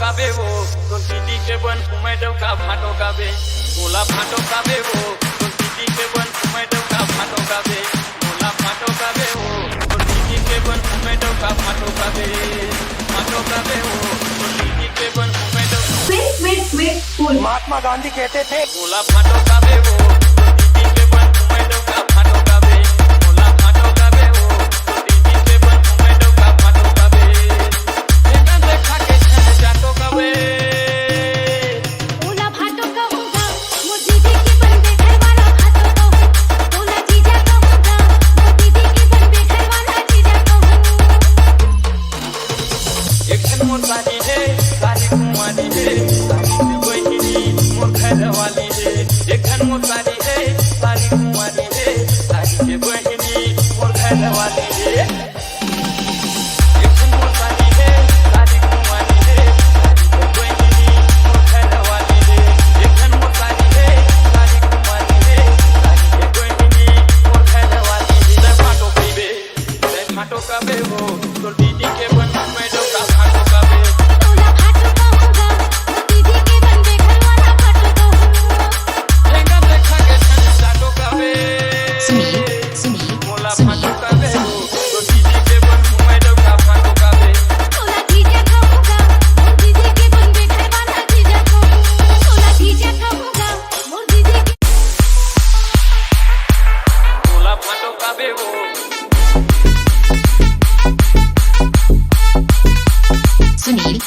काबे वो तो दीदी के बन घुमे दो का भाटो काबे बोला भाटो काबे वो तो दीदी के बन घुमे दो का भाटो काबे बोला भाटो काबे वो तो दीदी के बन घुमे दो का भाटो काबे वो तो दीदी के बन घुमे दो। Wait. महात्मा गांधी कहते थे बोला भाटो काबे वो तो दीदी के बन घुमे दो का भाटो काबे बोला भाटो काबे वो तो दीदी के बन घुमे दो का भाटो काबे देखा देखा के छन जाटो काबे बोला भाटो कहूँगा वो दीदी की बन घर वाला भाटो कहूँ बोला जीजा कहूँगा वो दीदी की बन घर वाला जीजा कहूँ। एक छन मोर साली है साली कुमारी है साली से बहिनी मोर घर वाली है एक छन मोर साली है साली कुमारी है साली से बहिनी मोर घर वाली है एक छन मोर साली है साली कुमारी है साली से बहिनी मोर घर वाली है एक छन मोर साली है साली कुमारी है साली से बहिनी मोर घर वाली है। जय भाटो पीबे जय भाटो काबे वो तो दीदी के बन में दो का भाटो काबे बोला भाटो कहूँगा वो दीदी की बन घर वाला भाटो कहूँ। देखा देखा के छन जाटो काबे सुनील बोला भाटो काबे वो तो दीदी के बन में दो का भाटो काबे बोला जीजा कहूँगा वो दीदी की बन घर वाला जीजा कहूँ। बोला जीजा कहूँगा वो दीदी की बोला भाटो काबे वो सुनील